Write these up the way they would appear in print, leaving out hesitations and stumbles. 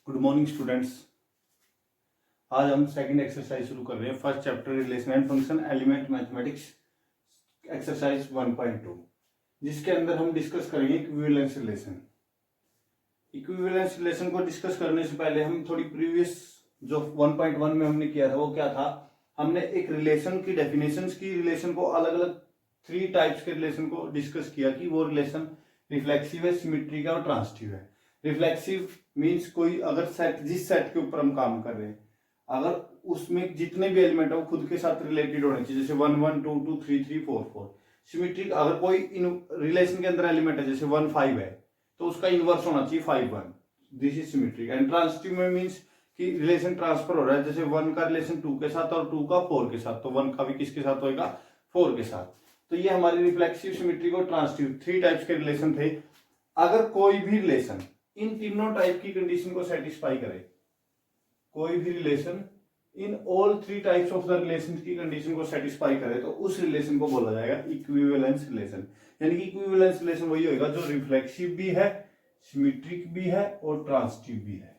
Good morning students. आज हम second exercise शुरू कर रहे हैं। First chapter relation and function element mathematics exercise 1.2, जिसके अंदर हम डिस्कस करेंगे इक्विवेलेंस रिलेशन। इक्विवेलेंस रिलेशन को डिस्कस करने से पहले हम थोड़ी प्रीवियस जो 1.1 में हमने किया था वो क्या था, हमने एक रिलेशन की डेफिनेशंस की, रिलेशन को अलग अलग 3 टाइप्स के रिलेशन को डिस्कस किया कि वो रिलेशन रिफ्लेक्सिव है, सिमेट्रिक है और ट्रांजिटिव है। रिफ्लेक्सिव मींस कोई अगर सेट, जिस सेट के ऊपर हम काम कर रहे हैं, अगर उसमें जितने भी एलिमेंट है वो खुद के साथ रिलेटेड होने चाहिए, जैसे 1 1 2 2 3 3 4 4। सिमेट्रिक अगर कोई इन रिलेशन के अंदर एलिमेंट है जैसे 1 5 है तो उसका इनवर्स होना चाहिए 5 1। This is symmetric. And transitive में मींस कि रिलेशन ट्रांसफर हो रहा है, जैसे 1 का रिलेशन 2 के साथ और 2 का 4 के साथ, तो 1 का भी किसके साथ होएगा, 4 के साथ। तो ये हमारी रिफ्लेक्सिव, सिमेट्रिक और ट्रांजिटिव 3 टाइप्स के रिलेशन थे। अगर कोई भी रिलेशन इन तीनों टाइप की कंडीशन को सेटिस्फाई करे, कोई भी relation in all 3 types of the relation की कंडीशन को सेटिस्फाई करे, तो उस रिलेशन को बोला जाएगा इक्विवेलेंस रिलेशन। यानी कि इक्विवेलेंस रिलेशन वही होगा जो रिफ्लेक्सिव भी है, सिमेट्रिक भी है और ट्रांजिटिव भी है।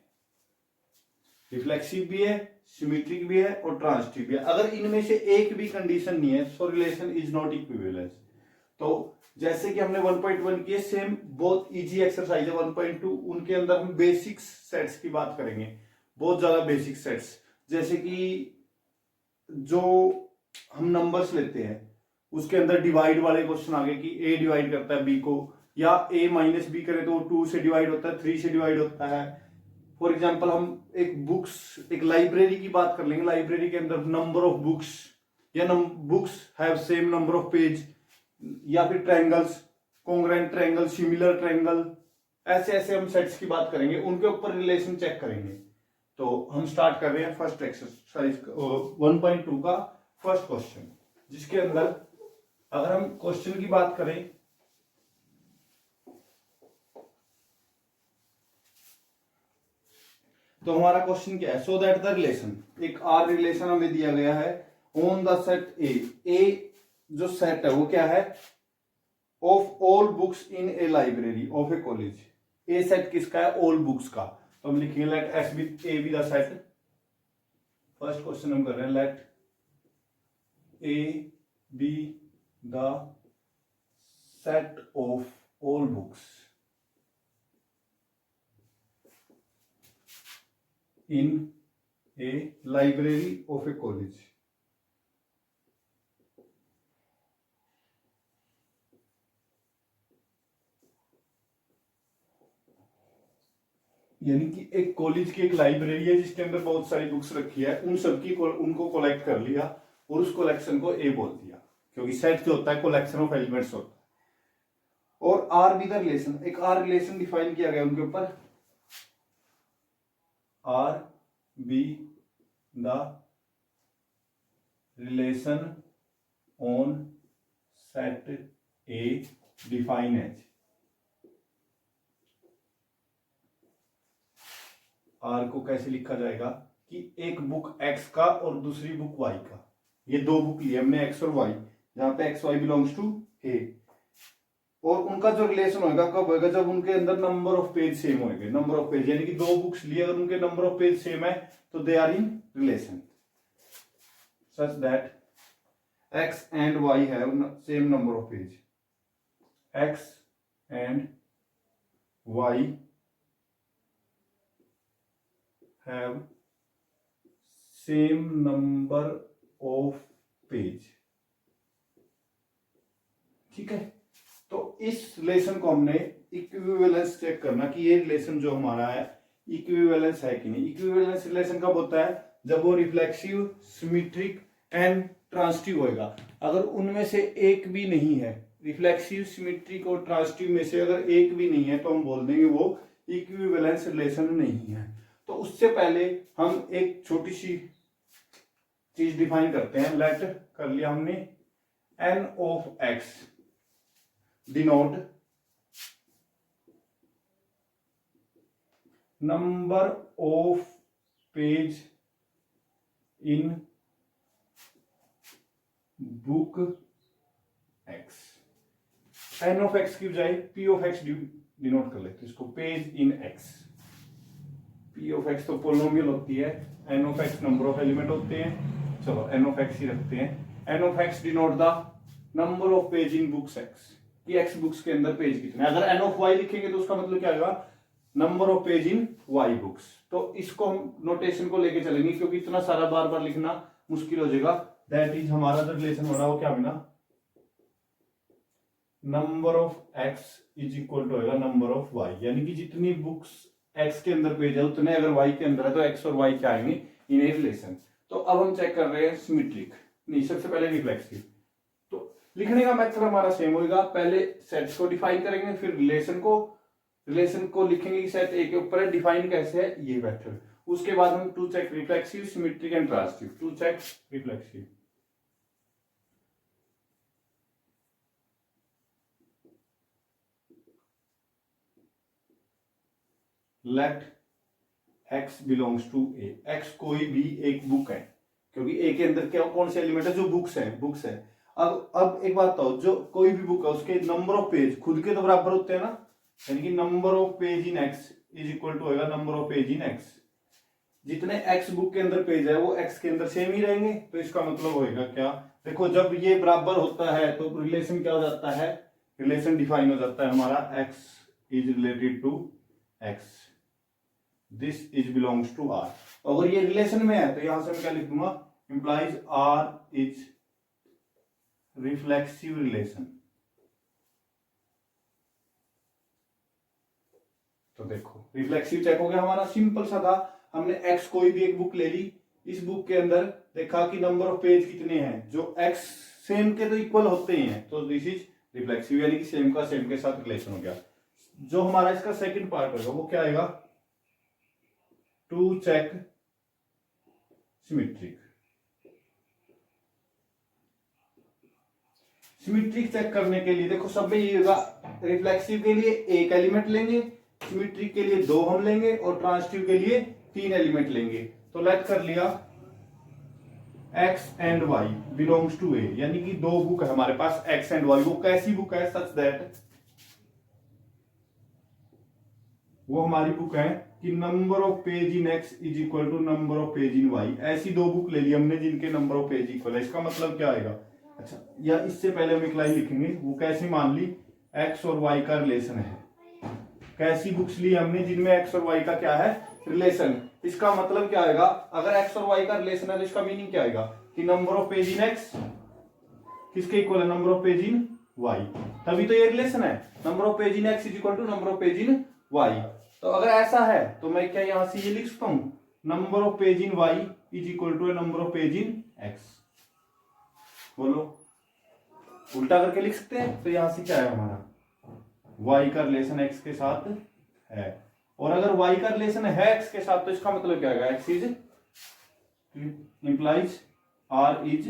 रिफ्लेक्सिव भी है, सिमेट्रिक भी है और ट्रांजिटिव भी है। अगर इनमें से एक भी कंडीशन नहीं है सो रिलेशन इज नॉट इक्विवेलेंस। तो जैसे कि हमने 1.1 किए, सेम बहुत इजी एक्सरसाइज है 1.2, उनके अंदर हम बेसिक सेट्स की बात करेंगे, बहुत ज्यादा बेसिक सेट्स। जैसे कि जो हम नंबर्स लेते हैं उसके अंदर डिवाइड वाले क्वेश्चन आ गए कि ए डिवाइड करता है बी को, या ए माइनस बी करे तो 2 से डिवाइड होता है, 3 से डिवाइड होता है। फॉर एग्जाम्पल हम एक लाइब्रेरी की बात कर लेंगे, लाइब्रेरी के अंदर नंबर ऑफ बुक्स या books have same number of page, या फिर triangles, congruent triangle, similar triangle, ऐसे ऐसे हम सेट्स की बात करेंगे, उनके ऊपर रिलेशन चेक करेंगे। तो हम स्टार्ट कर रहे हैं फर्स्ट एक्सरसाइज 1.2 का फर्स्ट क्वेश्चन, जिसके अंदर अगर हम क्वेश्चन की बात करें तो हमारा क्वेश्चन क्या है, सो दैट द रिलेशन, एक आर रिलेशन हमें दिया गया है ऑन द सेट ए जो सेट है वो क्या है, of all books in a library of a college. A set किसका है, ऑल बुक्स का। तो हम लिखेंगे let S be A be the set. First question हम कर रहे हैं, let A be the set of all books in a library of a college. यानी कि एक कॉलेज की एक लाइब्रेरी है जिसके अंदर बहुत सारी बुक्स रखी है, उन सबकी उनको कलेक्ट कर लिया और उस कलेक्शन को ए बोल दिया, क्योंकि सेट जो होता है कलेक्शन ऑफ एलिमेंट्स होता है। और आर बी द रिलेशन, एक आर रिलेशन डिफाइन किया गया उनके ऊपर, R be the relation on set A define as, R को कैसे लिखा जाएगा कि एक बुक एक्स का और दूसरी बुक वाई का, ये 2 बुक लिए हमने एक्स और वाई, जहां पे एक्स वाई बिलोंग्स टू ए, और उनका जो रिलेशन होगा कब होगा, जब उनके अंदर नंबर ऑफ पेज सेम होंगे। नंबर ऑफ पेज यानी कि 2 बुक्स लिए, अगर उनके नंबर ऑफ पेज सेम है तो they are in relation such that X and Y have same number of page, X and Y have same number of page। ठीक है, तो इस रिलेशन को हमने इक्विवेलेंस चेक करना कि ये रिलेशन जो हमारा है इक्विवेलेंस है कि नहीं। इक्विवेलेंस रिलेशन कब होता है, जब वो रिफ्लेक्सिव, सिमेट्रिक एंड ट्रांजिटिव होएगा। अगर उनमें से एक भी नहीं है, रिफ्लेक्सिव, सिमेट्रिक और ट्रांजिटिव में से अगर एक भी नहीं है तो हम बोल देंगे वो इक्विवेलेंस रिलेशन नहीं है। तो उससे पहले हम एक छोटी सी चीज डिफाइन करते हैं, लेट कर लिया हमने N of X denote number of page in book X. N of X की बजाय पी ऑफ एक्स डिनोट कर लेते हैं इसको, page in X, P of X तो पोलिनोमियल होती है, N of X number of element होते हैं। चलो एन ऑफ एक्स ही रखते हैं। N of X denote the number of page in books X, कि एक्स बुक्स के अंदर पेज कितने। अगर एन ऑफ वाई लिखेंगे तो उसका मतलब क्या होगा, number of page in Y books. तो इसको हम नोटेशन को लेके चलेंगे क्योंकि इतना सारा बार बार लिखना मुश्किल हो जाएगा। दैट इज हमारा जो रिलेशन हो रहा है वो क्या होगा, number of X is equal to होगा नंबर ऑफ वाई, यानी कि जितनी बुक्स एक्स के अंदर पेज है उतने अगर वाई के अंदर है तो एक्स और वाई क्या आएंगे इन ए रिलेशन। तो अब हम चेक कर रहे हैं सिमेट्रिक, नहीं सबसे पहले रिफ्लेक्सिव। तो लिखने का मेथड हमारा सेम होगा, पहले सेट्स को डिफाइन करेंगे फिर रिलेशन को लिखेंगे कि सेट ए के ऊपर है, डिफाइन कैसे है ये मेथड। उसके बाद हम to check reflexive, symmetric and transitive. To check reflexive, let x belongs to A. x कोई भी एक बुक है, क्योंकि ए के अंदर क्या कौन से एलिमेंट है, जो बुक्स है। अब एक बात बताओ, जो कोई भी बुक है उसके नंबर ऑफ पेज खुद के तो बराबर होते हैं ना, यानी कि number of page in x is equal to होगा number of page in x। जितने x बुक के अंदर पेज है वो x के अंदर सेम ही रहेंगे। तो इसका मतलब होएगा क्या, देखो जब ये बराबर होता है तो रिलेशन क्या हो जाता है, रिलेशन डिफाइन हो जाता है हमारा x is related to x, this is belongs to r। अगर ये रिलेशन में है तो यहां से मैं क्या लिख दूंगा, implies r is reflexive relation. तो देखो रिफ्लेक्सिव चेक हो गया हमारा, सिंपल सा था। हमने x कोई भी एक बुक ले ली, इस बुक के अंदर देखा कि नंबर ऑफ पेज कितने हैं, जो x सेम के तो इक्वल होते ही हैं, तो दिस इज रिफ्लेक्सिव, यानी कि सेम का सेम के साथ रिलेशन हो गया। जो हमारा इसका सेकंड पार्ट होगा वो क्या आएगा, to check symmetric. Symmetric check करने के लिए देखो सब में ये होगा, रिफ्लेक्सिव के लिए एक एलिमेंट लेंगे, सिमेट्रिक के लिए दो हम लेंगे और ट्रांजिटिव के लिए तीन एलिमेंट लेंगे। तो लेट कर लिया x and y belongs to a, यानी कि दो बुक है हमारे पास x एंड y। वो कैसी बुक है, सच दैट वो हमारी बुक है कि number of page in x is equal to number of page in y। ऐसी दो बुक ले ली हमने जिनके नंबर ऑफ पेज इक्वल है। इसका मतलब क्या आएगा, अच्छा या इससे पहले हम एक लाइन लिखेंगे, वो कैसे मान ली, x और y का रिलेशन है। कैसी बुक्स ली हमने जिनमें x और y का क्या है रिलेशन। इसका मतलब क्या आएगा, अगर x और y का रिलेशन है तो इसका मीनिंग क्या आएगा कि number of page in x किसके इक्वल है, number of page in y। तभी तो ये रिलेशन है, number of page in x is equal to number of page in y। तो अगर ऐसा है तो मैं क्या यहां से ये लिख सकता हूं, number of page in y is equal to number of page in x। बोलो उल्टा करके लिख सकते हैं। तो यहां से क्या है हमारा, y का रिलेशन x के साथ है, और अगर y का रिलेशन है x के साथ तो इसका मतलब क्या है, x is implies r is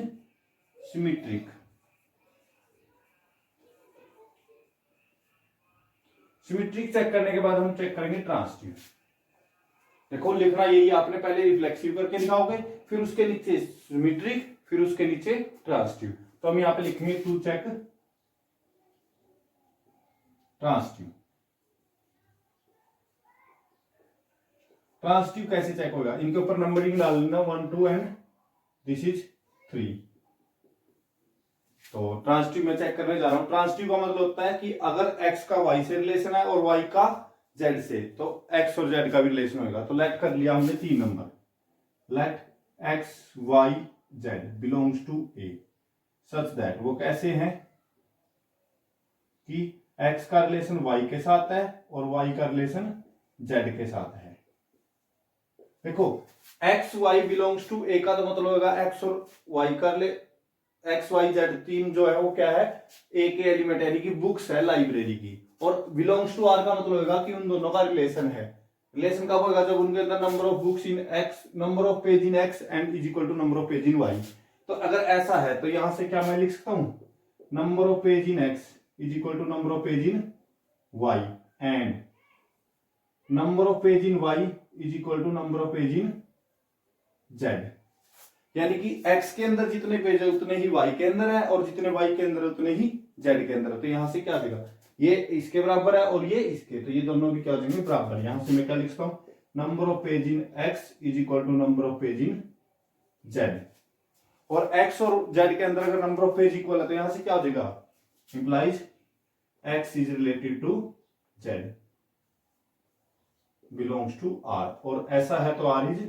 symmetric. Symmetric check करने के बाद हम चेक करेंगे ट्रांजिटिव। देखो लिखना यही, आपने पहले रिफ्लेक्सिव करके लिखाओगे, फिर उसके नीचे सिमेट्रिक, फिर उसके नीचे ट्रांजिटिव। तो हम यहां पे लिखेंगे टू चेक ट्रांजिटिव। ट्रांजिटिव कैसे चेक होगा, इनके ऊपर नंबरिंग डाल लेना 1 2 एंड दिस इज 3। तो ट्रांजिटिव में चेक करने जा रहा हूं। ट्रांजिटिव का मतलब होता है कि अगर x का y से रिलेशन है और y का z से, तो x और z का भी रिलेशन होगा। तो लेट कर लिया हमने 3 number, let x y z belongs to a such that वो कैसे हैं कि x का रिलेशन y के साथ है और y का रिलेशन z के साथ है। देखो x y belongs to a का तो मतलब होगा x और y का एक्स वाई जेड तीन जो है वो क्या है, ए के एलिमेंट यानी कि बुक्स है लाइब्रेरी की, और बिलोंग्स टू आर का मतलब होगा कि उन दोनों का रिलेशन है। रिलेशन कब होगा, जब उनके अंदर number of books in X, number of page in X and is equal to number of page in Y. तो अगर ऐसा है तो यहां से क्या मैं लिख सकता हूं, number of page in X is equal to number of page in Y and number of page in Y is equal to number of page in Z. यानी कि x के अंदर जितने पेज है उतने ही y के अंदर है, और जितने y के अंदर उतने ही z के अंदर है। तो यहां से क्या आ जाएगा, ये इसके बराबर है और ये इसके, तो ये दोनों भी क्या हो जाएंगे बराबर। यहां से मैं क्या लिख सकता हूं, number of page in X is equal to number of page in Z. और एक्स और जेड के अंदर अगर नंबर ऑफ पेज इक्वल है तो यहां से क्या हो जाएगा, implies X is related to Z belongs to R, और ऐसा है तो आर इज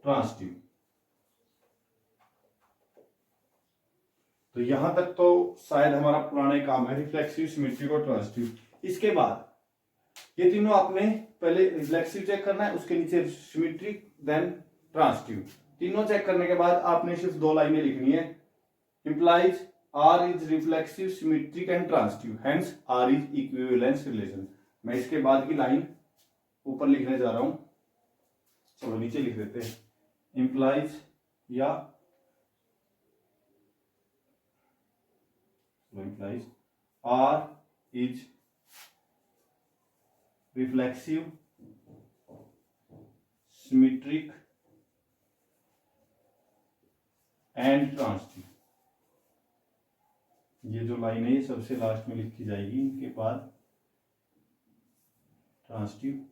ट्रांसिटिव। तो यहां तक तो शायद हमारा पुराना काम है, रिफ्लेक्सिव, सिमेट्रिक और ट्रांसिटिव। इसके बाद ये तीनों आपने पहले रिफ्लेक्सिव चेक करना है, उसके नीचे सिमेट्रिक, देन ट्रांसिटिव। तीनों चेक करने के बाद आपने सिर्फ 2 लाइनें लिखनी है, implies R is reflexive, symmetric and transitive, hence R is equivalence relation. मैं इसके बाद की लाइन ऊपर लिखने जा रहा हूं, चलो नीचे लिख देते हैं, इंप्लाइज या implies R is reflexive, symmetric and transitive। ये जो लाइन है ये सबसे लास्ट में लिखी जाएगी, इनके बाद transitive,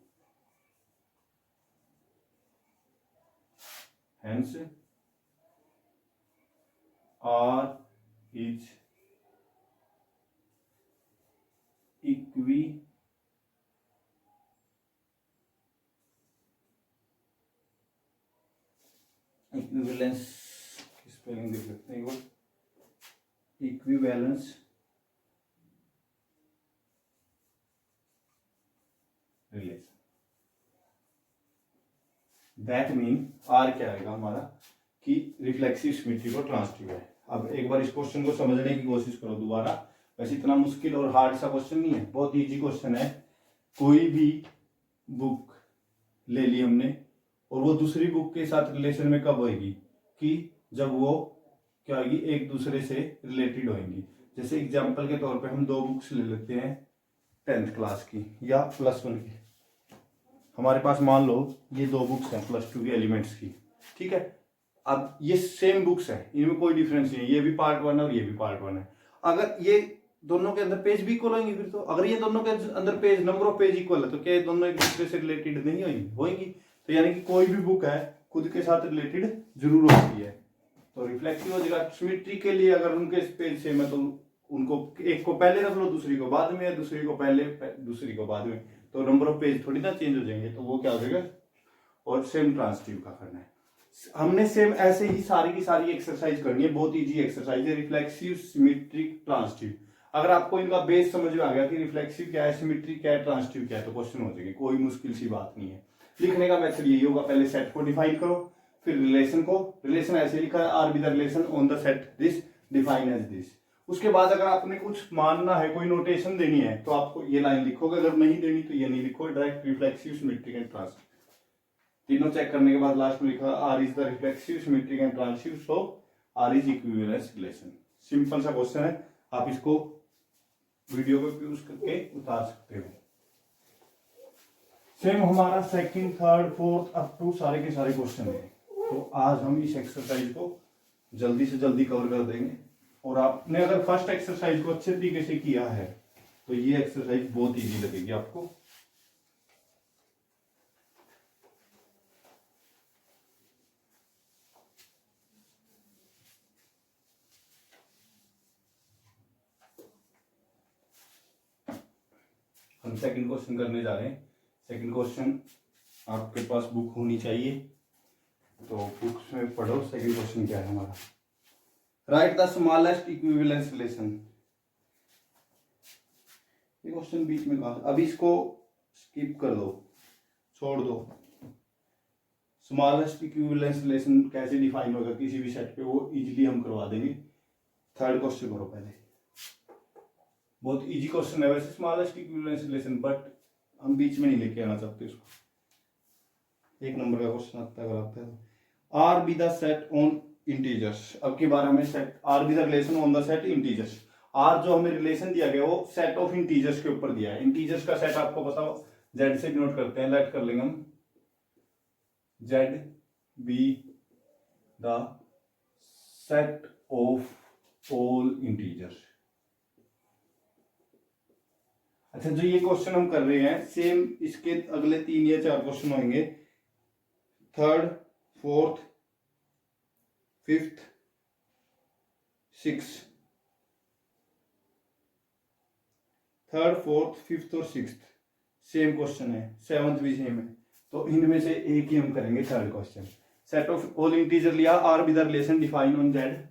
hence R is equivalence की स्पेलिंग देख सकते हैं, equivalence relation. That mean R क्या आएगा हमारा कि रिफ्लेक्सिव, सिमेट्रिक और ट्रांसिटिव है। अब एक बार इस क्वेश्चन को समझने की कोशिश करो दोबारा, वैसे इतना मुश्किल और हार्ड सा क्वेश्चन नहीं है, बहुत इजी क्वेश्चन है। कोई भी बुक ले ली हमने और वो दूसरी बुक के साथ रिलेशन में कब होगी, कि जब वो क्या होगी, एक दूसरे से रिलेटेड होंगी। जैसे एग्जांपल के तौर पे हम 2 बुक्स ले लेते हैं 10th क्लास की या +1 की। हमारे पास मान लो ये 2 बुक्स हैं +2 की एलिमेंट्स की, ठीक है। अब ये सेम बुक्स है, इनमें कोई डिफरेंस नहीं है, ये भी पार्ट 1 है और ये भी पार्ट 1 है। अगर ये दोनों के अंदर पेज भी इक्वल होंगे, फिर तो अगर ये दोनों के अंदर page, number of page equal है, तो क्या ये दोनों एक दूसरे से रिलेटेड नहीं होंगी? तो यानी कि कोई भी बुक है खुद के साथ रिलेटेड जरूर होती है। तो रिफ्लेक्सिव हो जाएगा। सिमेट्री के लिए अगर उनके पेज सेम है तो उनको एक को पहले रख लो, दूसरी को बाद में, या दूसरी को पहले, दूसरी को बाद में, तो नंबर ऑफ पेज थोड़ी ना चेंज हो जाएंगे, तो वो क्या हो जाएगा। और सेम ट्रांसिटिव का करना है हमने, सेम ऐसे ही सारी की सारी एक्सरसाइज करनी है, बहुत इजी एक्सरसाइज है, रिफ्लेक्सिव, सिमेट्रिक, ट्रांसिटिव। अगर आपको इनका बेस समझ में आ गया कि रिफ्लेक्सिव क्या है, सिमेट्रिक क्या है, ट्रांसिटिव क्या है, तो क्वेश्चन हो जाएंगे, कोई मुश्किल सी बात नहीं है। लिखने का मेथड यही होगा, पहले सेट को डिफाइन करो, फिर रिलेशन को, रिलेशन ऐसे लिखा है, R be the relation on the set this define as this. उसके बाद अगर आपने कुछ मानना है, कोई नोटेशन देनी है, तो आपको ये लाइन लिखोगे, अगर नहीं देनी तो ये नहीं लिखोगे, direct reflexive, symmetric and transitive. तीनों चेक करने के बाद लास्ट में लिखा R is the reflexive, symmetric and transitive, so R is equivalence relation. Simple सा क्वेश्चन है, आप इसको वीडियो को यूज करके उतार सकते हो। सेम हमारा second, third, fourth up to सारे के सारे क्वेश्चन है। तो आज हम इस एक्सरसाइज को जल्दी से जल्दी कवर कर देंगे, और आपने अगर फर्स्ट एक्सरसाइज को अच्छे तरीके से किया है तो ये एक्सरसाइज बहुत इजी लगेगी आपको। हम सेकंड क्वेश्चन करने जा रहे हैं। सेकंड क्वेश्चन आपके पास बुक होनी चाहिए, तो बुक्स में पढ़ो। सेकंड क्वेश्चन क्या है हमारा, right the smallest equivalence relation. ये क्वेश्चन बीच में कहा, अभी इसको स्किप कर दो, छोड़ दो। स्मॉलेस्ट इक्विवेलेंस रिलेशन कैसे डिफाइन होगा किसी भी सेट पे, वो इजीली हम करवा देंगे। थर्ड क्वेश्चन करो पहले, बहुत इजी क्वेश्चन है वैसे स्मॉलेस्ट इक्विवेलेंस रिलेशन, बट हम बीच में नहीं लेके आना चाहते उसको। 1 नंबर का क्वेश्चन आता है, अगर आता है R be the set on integers. अब की बार हमें set R be the relation on the set integers. R जो हमें रिलेशन दिया गया वो सेट ऑफ इंटीजर्स के ऊपर दिया है। इंटीजर्स का सेट आपको पता हो, जेड से डिनोट करते हैं, लेट कर लेंगे हम Z be the set of all integers. अच्छा, जो ये क्वेश्चन हम कर रहे हैं सेम इसके अगले 3 या 4 क्वेश्चन होंगे, third, fourth, fifth, six, third, fourth, fifth और सिक्स्थ सेम क्वेश्चन है, सेवंथ भी सेम है, तो इनमें से एक ही हम करेंगे third question. Set of all integer लिया, R with the relation define on Z,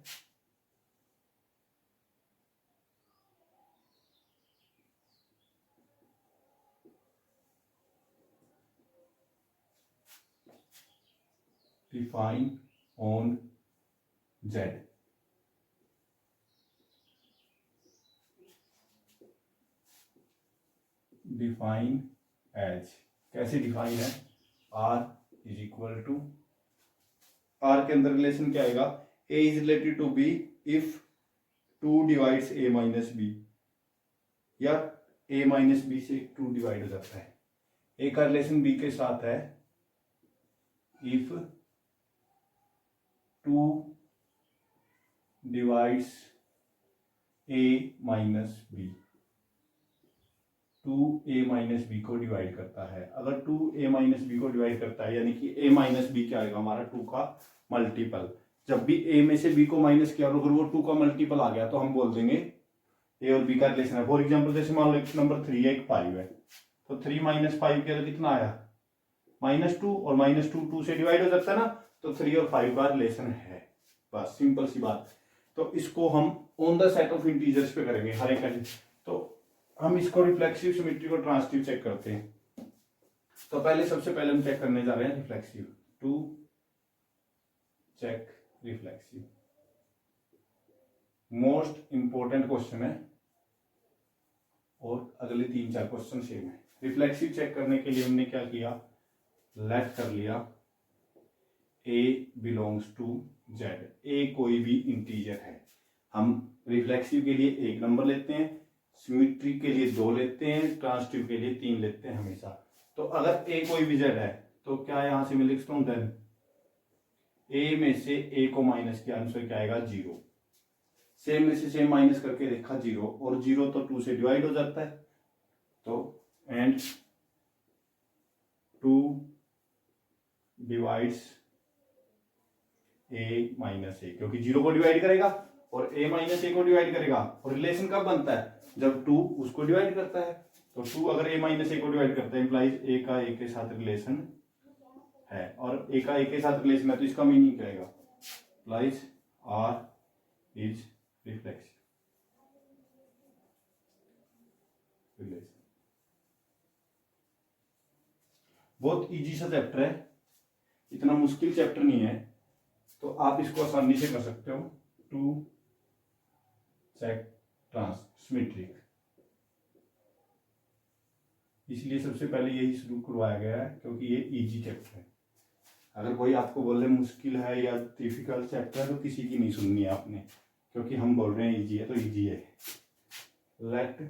define on Z, define as, कैसे डिफाइन है, R is equal to, R के अंदर रिलेशन क्या आएगा, a is related to b if 2 divides A minus B, या ए minus B से 2 divide हो जाता है। ए का रिलेशन बी के साथ है if 2 divides A minus B, 2 A minus B को डिवाइड करता है। अगर 2 ए माइनस बी को डिवाइड करता है यानी कि ए माइनस बी क्या आएगा हमारा 2 का मल्टीपल। जब भी ए में से बी को माइनस किया और अगर वो 2 का मल्टीपल आ गया तो हम बोल देंगे ए और बी का रिलेशन है। फॉर एग्जांपल जैसे मान लो नंबर 3 है, एक 5 है, तो 3 माइनस 5 के अंदर कितना आया, -2, और -2 से डिवाइड हो जाता है ना, तो 3 और 5 का रिलेशन है। बस सिंपल सी बात। तो इसको हम on the set of integers पे करेंगे हर एक का। तो हम इसको रिफ्लेक्सिव, सिमेट्रिक और ट्रांसिटिव चेक करते हैं। तो सबसे पहले हम चेक करने जा रहे हैं reflexive, to check reflexive, most important question है और अगले 3-4 क्वेश्चन सेम है। रिफ्लेक्सिव चेक करने के लिए हमने क्या किया, लेट कर लिया a belongs to z, a कोई भी इंटीजर है। हम रिफ्लेक्सिव के लिए 1 नंबर लेते हैं, सिमेट्रिक के लिए 2 लेते हैं, ट्रांसिटिव के लिए 3 लेते हैं हमेशा। तो अगर a कोई भी z है तो क्या यहां से मैं लिख सकता हूं, देन a में से a को माइनस किया, आंसर क्या आएगा 0। सेम में से सेम माइनस करके देखा 0, और 0 तो 2 से डिवाइड हो जाता है, तो एंड 2 डिवाइड्स a माइनस ए, क्योंकि 0 को डिवाइड करेगा और a माइनस ए को डिवाइड करेगा। और रिलेशन कब बनता है, जब 2 उसको डिवाइड करता है। तो 2 अगर a माइनस ए को डिवाइड करता है इंप्लाइज a का a के साथ रिलेशन है, और a का a के साथ रिलेशन है, तो इसका मीनिंग क्या आएगा, implies r is reflexive relation. बहुत इजी सा चैप्टर है, इतना मुश्किल चैप्टर नहीं है, तो आप इसको आसानी से कर सकते हो। टू चेक सिमेट्रिक, इसलिए सबसे पहले यही शुरू करवाया गया है क्योंकि ये इजी चैप्टर है। अगर कोई आपको बोले मुश्किल है या डिफिकल्ट चैप्टर है तो किसी की नहीं सुननी है आपने, क्योंकि हम बोल रहे हैं इजी है तो इजी है। लेट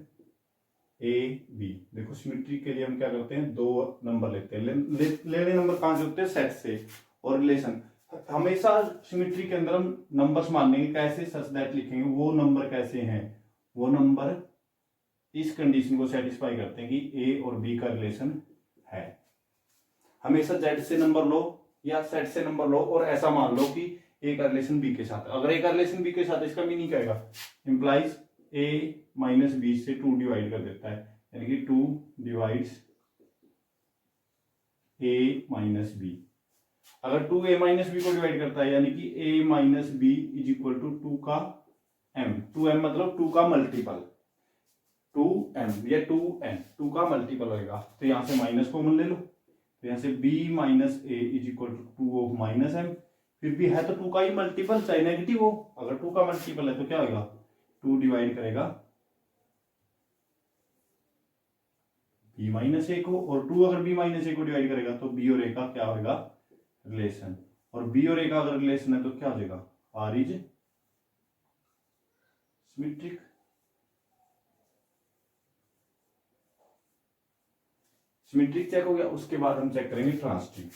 ए बी, देखो सिमेट्रिक के लिए हम क्या करते हैं, 2 नंबर लेते हैं। लेने नंबर कहां से होते हैं, सेट से। और रिलेशन हमेशा सिमेट्री के अंदर हम नंबर्स मानेंगे, कैसे, सच दैट लिखेंगे वो नंबर कैसे हैं, वो नंबर इस कंडीशन को सेटिस्फाई करते हैं कि ए और बी का रिलेशन है। हमेशा जेड से नंबर लो या सेट से नंबर लो और ऐसा मान लो कि ए का रिलेशन बी के साथ। अगर ए का रिलेशन बी के साथ, इसका मीनिंग क्या आएगा, इंप्लाइज ए माइनस बी से 2 डिवाइड कर देता है, यानी कि 2 डिवाइड्स ए माइनस बी। अगर 2 ए माइनस बी को डिवाइड करता है यानी कि a minus B is equal to 2 का m, 2m मतलब 2 का मल्टीपल, 2m या 2n, 2 का मल्टीपल होगा। तो यहां से माइनस कॉमन ले लो, तो यहां से b minus A is equal to 2 of minus m। फिर भी है तो 2 का ही मल्टीपल, चाहे नेगेटिव हो। अगर 2 का मल्टीपल है तो क्या होगा, 2 डिवाइड करेगा b माइनस ए को, और 2 अगर b माइनस ए को डिवाइड करेगा तो b और a का क्या होगा, रिलेशन। और b और a का अगर रिलेशन है तो क्या हो जाएगा, r is symmetric. Symmetric check हो गया, उसके बाद हम चेक करेंगे ट्रांसिटिव,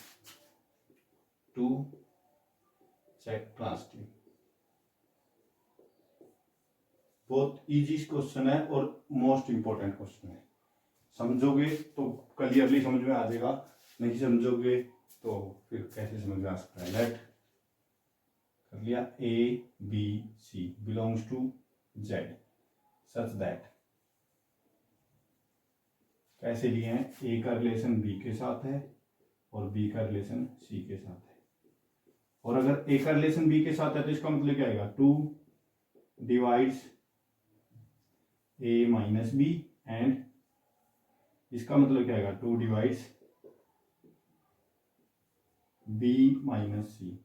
टू चेक ट्रांसिटिव। बहुत इजी क्वेश्चन है और मोस्ट इंपॉर्टेंट क्वेश्चन है। समझोगे तो क्लियरली समझ में आ जाएगा, नहीं समझोगे तो फिर कैसे समझ में आ सकता है। लेट कर लिया A B C belongs to Z such that, कैसे लिए हैं, ए का रिलेशन बी के साथ है और बी का रिलेशन सी के साथ है। और अगर ए का रिलेशन बी के साथ है तो इसका मतलब क्या आएगा, 2 divides A minus B, and इसका मतलब क्या आएगा, 2 डिवाइड्स बी माइनस सी।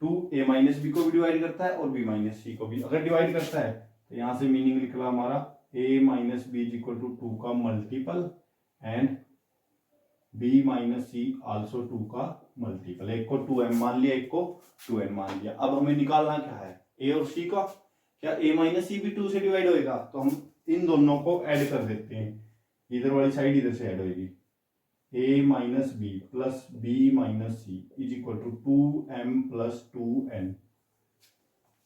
2 ए माइनस बी को भी डिवाइड करता है और बी माइनस सी को भी अगर डिवाइड करता है तो यहां से मीनिंग निकला हमारा a minus B is equal to 2 का multiple and b minus c also 2 का मल्टीपल। एक को 2m मान लिया, एक को 2n मान लिया। अब हमें निकालना क्या है, ए और सी का। क्या ए माइनस सी भी 2 से डिवाइड होएगा, तो हम इन दोनों को ऐड कर देते हैं, इधर वाली साइड इधर से ऐड होगी। A minus b plus b minus C is equal to 2m plus 2n,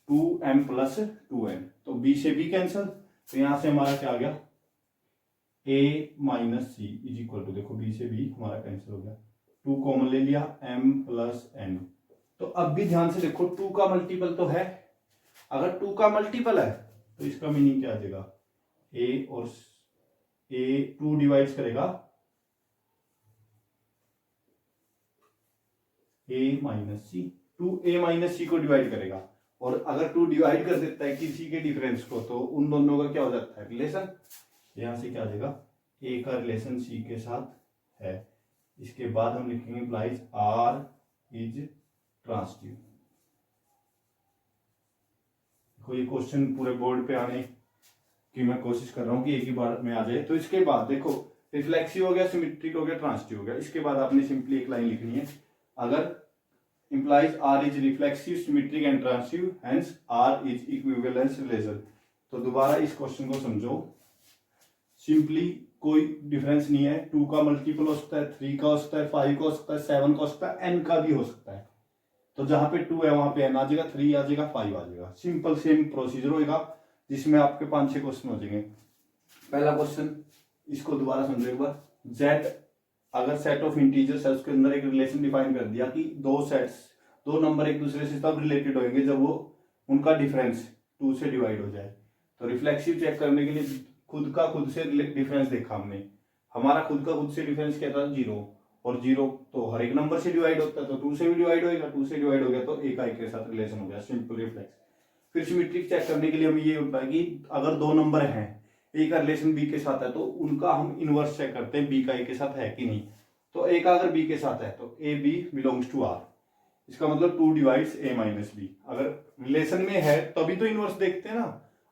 2m plus 2n। तो b से b कैंसल, तो यहां से हमारा क्या आ गया, a minus C is equal to, देखो b से b हमारा कैंसिल हो गया, 2 कॉमन ले लिया, m प्लस n। तो अब भी ध्यान से देखो 2 का मल्टीपल तो है, अगर 2 का मल्टीपल है तो इसका मीनिंग क्या आ जाएगा, a और a 2 डिवाइड करेगा a minus C, 2 a minus c को डिवाइड करेगा, और अगर 2 डिवाइड कर देता है किसी के डिफरेंस को तो उन दोनों का क्या हो जाता है, रिलेशन। यहां से क्या आ जाएगा, a का रिलेशन c के साथ है। इसके बाद हम लिखेंगे इम्प्लाइज r इज ट्रांसिटिव। देखो ये क्वेश्चन पूरे बोर्ड पे आने की मैं कोशिश कर रहा हूं कि एक ही बार में आ जाए। तो इसके बाद देखो रिफ्लेक्सिव हो गया, सिमेट्रिक हो गया, ट्रांसिटिव हो गया। इसके बाद आपने सिंपली एक लाइन लिखनी है, अगर implies R is reflexive, symmetric and transitive, hence R is equivalence relation। तो दोबारा इस क्वेश्चन को समझो, सिंपली कोई डिफरेंस नहीं है, 2 का मल्टीपल हो सकता है, 3 का हो सकता है, 5 का हो सकता है, 7 का हो सकता है, n का भी हो सकता है। तो जहां पे 2 है वहां पे n आ जाएगा, 3 आ जाएगा, 5 आ जाएगा। सिंपल सेम प्रोसीजर होगा जिसमें आपके 5-6 क्वेश्चन हो जाएंगे। पहला क्वेश्चन, इसको दोबारा समझो एक बार। Z अगर सेट ऑफ इंटीजर्स है उसके अंदर एक रिलेशन डिफाइन कर दिया कि दो नंबर एक दूसरे से तब रिलेटेड होंगे जब वो उनका डिफरेंस 2 से डिवाइड हो जाए। तो रिफ्लेक्सिव चेक करने के लिए खुद से डिफरेंस देखा हमने, हमारा खुद से डिफरेंस क्या था, 0, और 0 तो हर एक नंबर से डिवाइड होता है, तो 2 से भी डिवाइड होएगा, 2 से डिवाइड हो गया तो एक के साथ रिलेशन हो गया, सिंपल रिफ्लेक्स। फिर सिमेट्रिक चेक करने के लिए हमें ये होता है कि अगर 2 नंबर हैं, ए का रिलेशन बी के साथ है, तो उनका हम इनवर्स चेक करते हैं, बी का ए के साथ है कि नहीं। तो ए का अगर बी के साथ है तो A B belongs to R, इसका मतलब 2 डिवाइड्स ए माइनस बी। अगर रिलेशन में है तभी तो इनवर्स देखते हैं ना,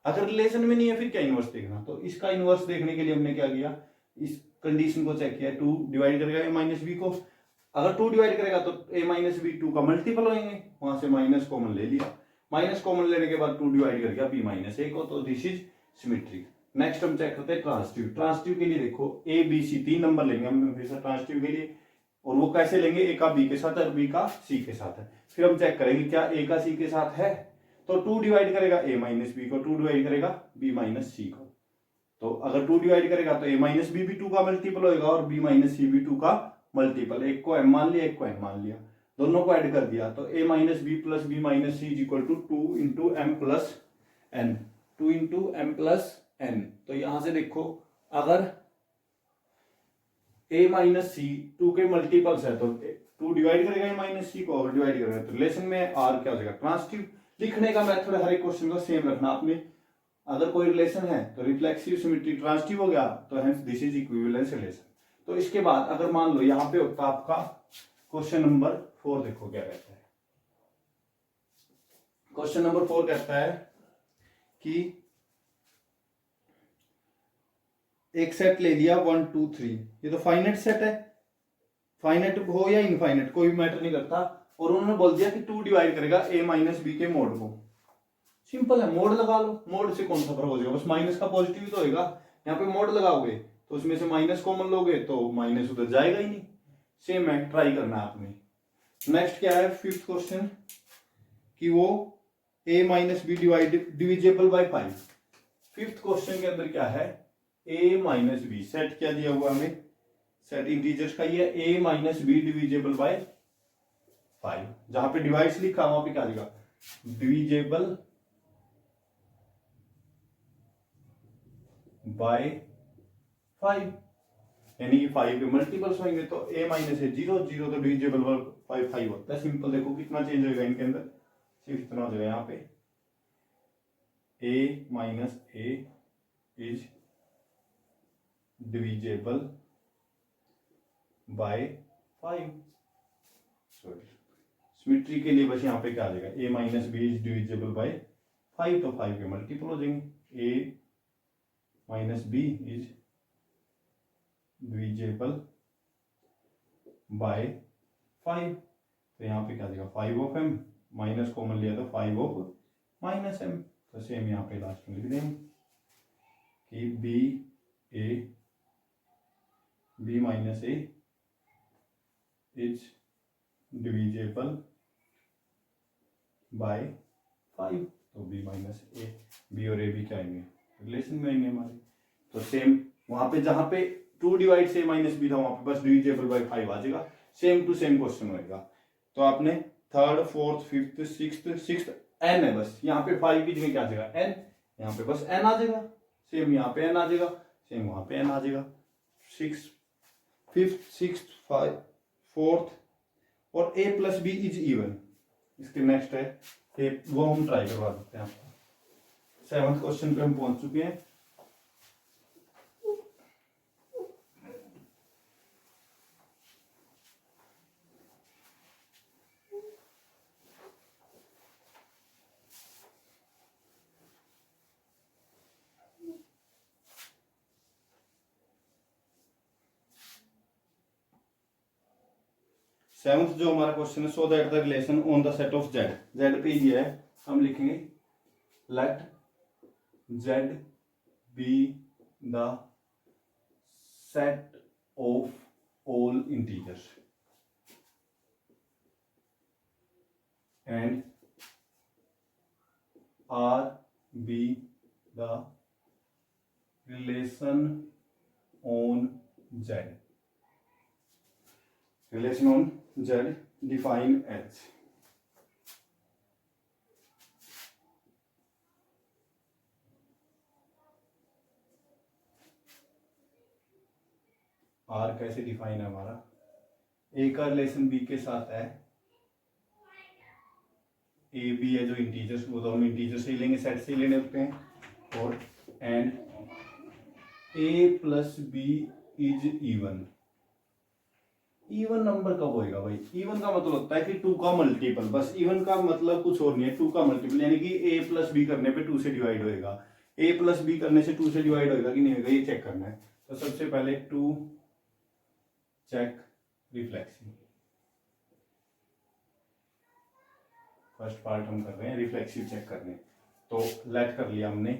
अगर रिलेशन में नहीं है फिर क्या इनवर्स देखना। तो इसका इनवर्स देखने के लिए हमने क्या किया, इस कंडीशन को चेक किया, 2 डिवाइड करेगा ए माइनस बी को, अगर 2 डिवाइड करेगा तो ए माइनस बी 2 का मल्टीपल होंगे, वहां से माइनस कॉमन ले लिया, माइनस कॉमन लेने के बाद 2 डिवाइड कर गया बी माइनस ए को, तो दिस इज सिमेट्रिक। नेक्स्ट हम चेक करते हैं ट्रांसिटिव। ट्रांसिटिव के लिए देखो ए बी सी 3 नंबर लेंगे हम हमेशा ट्रांसिटिव के लिए, और वो कैसे लेंगे, ए का बी के साथ है और बी का सी के साथ है। फिर हम चेक करेंगे क्या ए का सी के साथ है, तो 2 डिवाइड करेगा ए माइनस बी को, 2 डिवाइड करेगा बी माइनस सी को। तो अगर 2 डिवाइड करेगा तो ए माइनस बी भी 2 का मल्टीपल होगा और बी माइनस सी भी 2 का मल्टीपल। एक को एम मान लिया, एक को एन मान लिया, दोनों को ऐड कर दिया, तो a minus b plus b minus C is equal to 2 into m plus n, 2 into m plus n. तो यहां से देखो अगर a माइनस सी 2 के मल्टीपल्स है तो 2 डिवाइड करेगा a माइनस सी को, और डिवाइड करेगा तो रिलेशन में r क्या हो जाएगा, ट्रांसिटिव। लिखने का मेथड हर एक क्वेश्चन का सेम रखना आपने, अगर कोई रिलेशन है तो रिफ्लेक्सिव सिमेट्रिक ट्रांसिटिव हो गया, तो hence this is equivalence relation. तो इसके बाद अगर मान लो यहां पे होता आपका क्वेश्चन नंबर 4, देखो क्या कहता है। क्वेश्चन नंबर 4 कहता है कि एक सेट ले लिया 1 2 3, ये तो फाइनाइट सेट है, फाइनाइट हो या इनफाइनाइट कोई मैटर नहीं करता, और उन्होंने बोल दिया कि 2 डिवाइड करेगा a माइनस बी के मोड को। सिंपल है, मोड लगा लो, मोड से कौन सा फर्क हो जाएगा, बस माइनस का पॉजिटिव तो होगा। यहाँ पे मोड लगाओगे तो उसमें से माइनस कॉमन लोगे तो माइनस उधर जाएगा ही नहीं। सेम है, ट्राई करना है आपने। नेक्स्ट क्या है, 5th क्वेश्चन, कि वो a minus be divisible by 5। 5th question के अंदर क्या है ए माइनस बी, सेट क्या दिया हुआ हमें, सेट इंटीजर्स का ये ए माइनस बी डिविजेबल बाय 5। जहां पे डिवाइड्स लिखा वहां पे क्या देगा, डिविजेबल बाय 5, यानी कि 5 के मल्टीपल्स होंगे तो a माइनस है 0, 0 तो डिविजेबल बाय 5 होता है। सिंपल, देखो कितना चेंज होगा इनके अंदर, सिर्फ इतना हो जाएगा यहाँ पे a minus A is divisible by 5। Sorry, symmetry के लिए बस यहाँ पे क्या आ जाएगा, a minus B is divisible by 5, तो 5 के मल्टीपल हो जाएंगे, a minus B is divisible by 5, तो यहाँ पे क्या देगा 5 ऑफ m, माइनस कॉमन लिया तो 5 ऑफ माइनस m, तो सेम यहाँ पे लास्ट में लिख देंगे कि b minus a is divisible by 5, तो b माइनस a, b और a भी क्या आएंगे, रिलेशन में आएंगे हमारे। तो सेम वहां पे जहां पे 2 डिवाइड से माइनस बी था वहां पे बस डिविजेबल बाय 5 आ जाएगा, सेम टू सेम क्वेश्चन होएगा। तो आपने third, fourth, fifth, sixth n है, बस यहाँ पे 5 की जगह क्या आ जाएगा n, यहाँ पे बस n आ जाएगा, सेम यहाँ पे n आ जाएगा, सेम वहां पे n आ जाएगा। 6, 5th, 6th, 5, 4th और a plus B is even. इसके नेक्स्ट है a, वो हम ट्राई करवा देते हैं आपको। 7th क्वेश्चन पे हम पहुंच चुके हैं। सेवंथ जो हमारा क्वेश्चन है, so that the relation on the set of Z, Z पे दिया है, हम लिखेंगे let Z be the set of all integers and R be the relation on Z, relation on Z define as R कैसे define है हमारा, A का रिलेशन B के साथ है, A B है जो इंटीजर्स, वो तो हम इंटीजर से ही लेंगे, सेट से ही लेने होते हैं, और and A plus B is even. Even number कब होएगा भाई, इवन का मतलब होता है कि 2 का मल्टीपल, बस इवन का मतलब कुछ और नहीं है, 2 का मल्टीपल, यानी कि a प्लस बी करने पे 2 से डिवाइड होएगा, a प्लस बी करने से 2 से डिवाइड होएगा कि नहीं होएगा, ये चेक करना है। तो सबसे पहले 2 चेक रिफ्लेक्सिव, फर्स्ट पार्ट हम कर रहे हैं रिफ्लेक्सिव चेक करने। तो लेट कर लिया हमने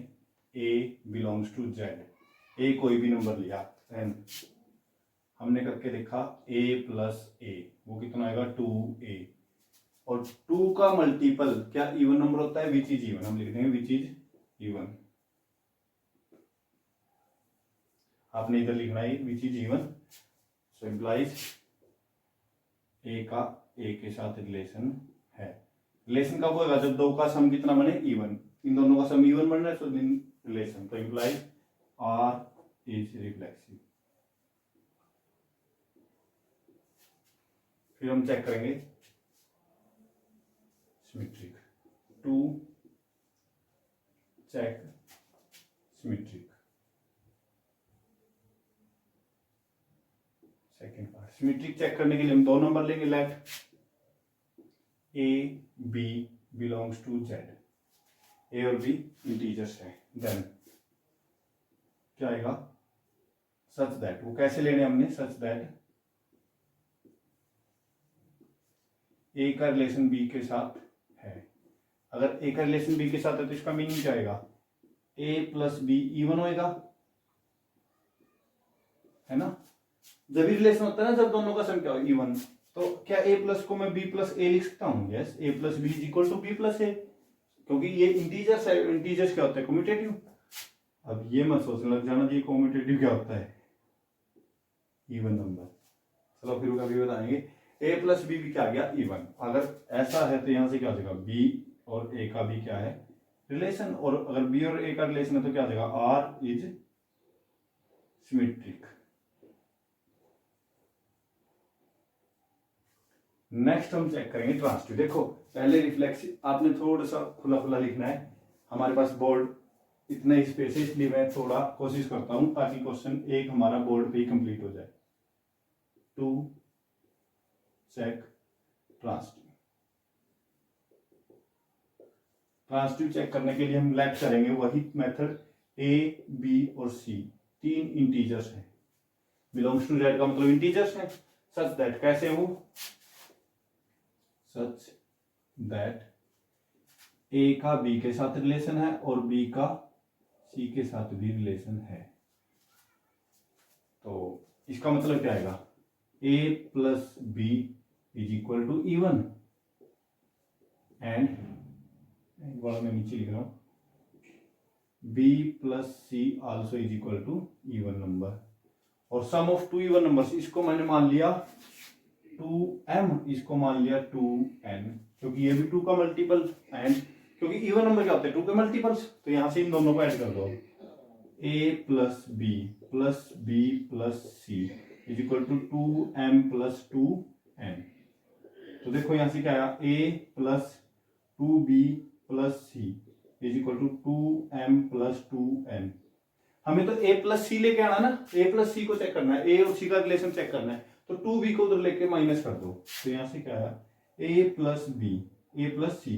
a belongs to z, a कोई भी नंबर लिया, एंड हमने करके देखा a प्लस ए, वो कितना आएगा 2a, और 2 का मल्टीपल क्या इवन नंबर होता है, विच इज इवन, हम लिख देंगे विच इज इवन। आपने इधर लिखना है which is even, so implies a का a के साथ रिलेशन है। रिलेशन कब होगा, जब 2 का सम कितना बने, इवन, इन दोनों का सम इवन बन रहा है, तो रिलेशन, तो इम्प्लाइज r इज रिफ्लेक्सिव। फिर हम चेक करेंगे symmetric, 2 check symmetric, second part. Symmetric check करने के लिए हम 2 नंबर लेंगे, let a b belongs to z, a और b इंटीजर्स है, देन क्या आएगा, सच दैट, वो कैसे लेने हमने, सच दैट a का रिलेशन b के साथ है। अगर a का रिलेशन b के साथ है तो इसका मीनिंग क्या आएगा, a प्लस बी इवन होएगा, है ना। जब भी रिलेशन होता है ना, जब दोनों का सम क्या हो, इवन, तो क्या a प्लस को मैं b प्लस ए लिख सकता हूँ, yes, a plus B is equal to b plus a, क्योंकि ये इंटीजर्स है, इंटीजर्स क्या होता है, कम्यूटेटिव। अब ये मत सोचने लग जाना कि कॉम्यूटेटिव क्या होता है, इवन नंबर। चलो फिर कभी बताएंगे। a प्लस बी भी क्या आ गया, इवन। अगर ऐसा है तो यहाँ से क्या हो जाएगा, b और a का भी क्या है, रिलेशन। और अगर b और a का रिलेशन है तो क्या हो जाएगा, r इज सिमेट्रिक। नेक्स्ट हम चेक करेंगे ट्रांसिटिव। देखो पहले रिफ्लेक्सिव आपने थोड़ा सा खुला खुला लिखना है, हमारे पास बोर्ड इतना ही स्पेस है, इसलिए मैं थोड़ा कोशिश करता हूं ताकि क्वेश्चन एक हमारा बोर्ड पे ही कंप्लीट हो जाए। To check transitive. Transitive check करने के लिए हम लेट करेंगे वही मेथड, a b और c तीन इंटीजर्स हैं, बिलोंग्स टू z का मतलब इंटीजर्स हैं, सच दैट कैसे हो, सच दैट a का b के साथ रिलेशन है और b का c के साथ भी रिलेशन है। तो इसका मतलब क्या आएगा, a plus B is equal to even and, एक बार मैं नीचे लिख रहा हूं, b plus C also is equal to even number. और sum of two even numbers, इसको मैंने मान लिया 2m, इसको मान लिया 2n, क्योंकि ये भी 2 का मल्टीपल, एंड क्योंकि इवन नंबर क्या होते हैं 2 के मल्टीपल्स, तो यहां से इन दोनों को ऐड कर दो, a plus B plus C is equal to 2m plus 2n। तो देखो यहां से क्या आया, a plus 2b plus C is equal to 2m plus 2n। हमें तो a प्लस सी लेके आना ना, a प्लस सी को चेक करना है, a और c का रिलेशन चेक करना है, तो 2b को उधर लेके माइनस कर दो। तो यहां से क्या आया, a plus B a plus C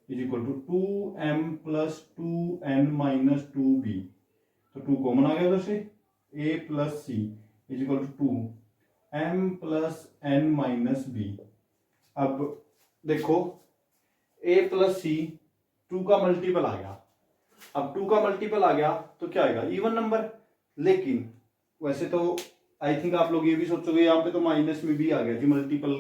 is equal to 2m plus 2n minus 2b। तो 2 कॉमन आ गया उधर से, a plus C is equal to 2m plus n minus b। अब देखो a प्लस सी 2 का मल्टीपल आ गया, अब 2 का मल्टीपल आ गया तो क्या आएगा, इवन नंबर। लेकिन वैसे तो आई थिंक आप लोग ये भी सोचोगे यहाँ पे तो माइनस में भी आ गया जी मल्टीपल,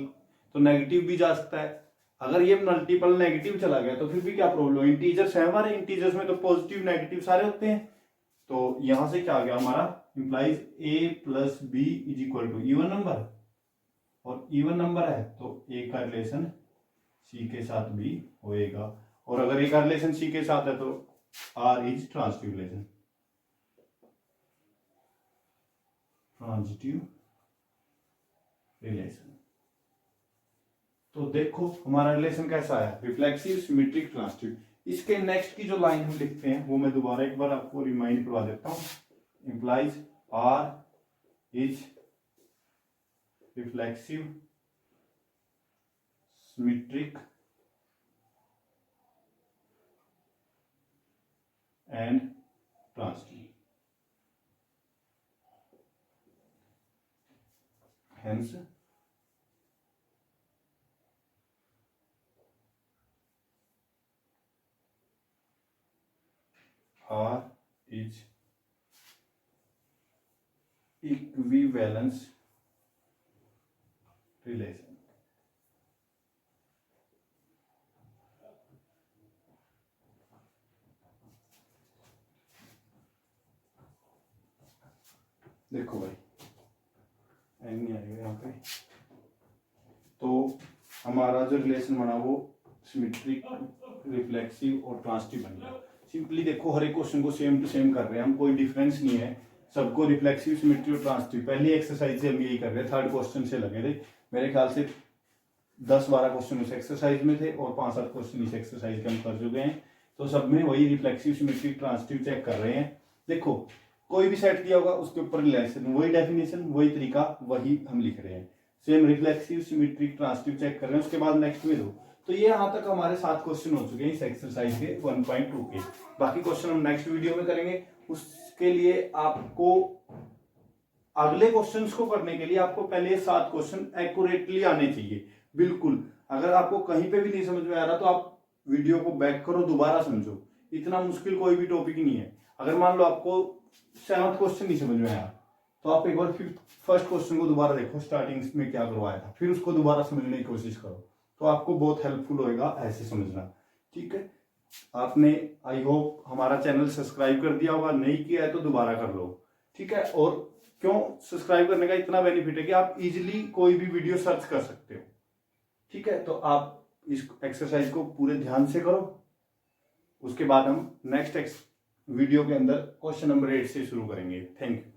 तो नेगेटिव भी जा सकता है। अगर ये मल्टीपल नेगेटिव चला गया तो फिर भी क्या प्रॉब्लम, इंटीजर्स है हमारे, इंटीजर्स में तो पॉजिटिव नेगेटिव सारे होते हैं। तो यहां से क्या आ गया हमारा, implies a plus B is equal to even number, और इवन नंबर है तो a का रिलेशन c के साथ भी होएगा, और अगर a का रिलेशन c के साथ है तो r is transitive relation, transitive relation. तो देखो हमारा रिलेशन कैसा है, रिफ्लेक्सिव सिमेट्रिक ट्रांजिटिव। इसके नेक्स्ट की जो लाइन हम लिखते हैं वो मैं दोबारा एक बार आपको रिमाइंड करवा देता हूं, implies r is reflexive symmetric and transitive, hence R is equivalence relation। देखो भाई एन नहीं आएगा यहाँ पे, तो हमारा जो रिलेशन बना वो सिमेट्रिक, रिफ्लेक्सिव और ट्रांजिटिव बन गया। सिंपली देखो हर एक क्वेश्चन को सेम टू सेम कर रहे हैं हम, कोई डिफरेंस नहीं है, सबको रिफ्लेक्सिव सिमेट्रिक और ट्रांजिटिव। पहली एक्सरसाइज से हम यही कर रहे हैं, थर्ड क्वेश्चन से लगे थे, मेरे ख्याल से 10-12 क्वेश्चन उस एक्सरसाइज में थे और 5-7 क्वेश्चन इस एक्सरसाइज के हम कर चुके हैं। तो सब में वही रिफ्लेक्सिव सिमेट्रिक ट्रांजिटिव चेक कर रहे हैं। देखो कोई भी सेट दिया होगा उसके ऊपर रिलेशन, वही डेफिनेशन, वही तरीका, वही हम लिख रहे हैं। Same reflexive symmetric transitive check कर रहे हैं, उसके बाद नेक्स्ट में दो। तो ये यहाँ तक हमारे 7 क्वेश्चन हो चुके हैं इस एक्सरसाइज के 1.2 के। बाकी क्वेश्चन हम नेक्स्ट वीडियो में करेंगे। उसके लिए आपको अगले क्वेश्चंस को करने के लिए आपको पहले 7 क्वेश्चन एक्यूरेटली आने चाहिए, बिल्कुल। अगर आपको कहीं पे भी नहीं समझ में आ रहा तो आप वीडियो को बैक करो, दोबारा समझो, इतना मुश्किल कोई भी टॉपिक नहीं है। अगर मान लो आपको 7th क्वेश्चन नहीं समझ में आया तो आप एक बार फिर फर्स्ट क्वेश्चन को दोबारा देखो, स्टार्टिंग में क्या करवाया था, फिर उसको दोबारा समझने की कोशिश करो, तो आपको बहुत हेल्पफुल होएगा ऐसे समझना, ठीक है। आपने आई होप हमारा चैनल सब्सक्राइब कर दिया होगा, नहीं किया है तो दोबारा कर लो, ठीक है। और क्यों सब्सक्राइब करने का इतना बेनिफिट है कि आप इजीली कोई भी वीडियो सर्च कर सकते हो, ठीक है। तो आप इस एक्सरसाइज को पूरे ध्यान से करो, उसके बाद हम नेक्स्ट वीडियो के अंदर क्वेश्चन नंबर 8 से शुरू करेंगे। Thank you.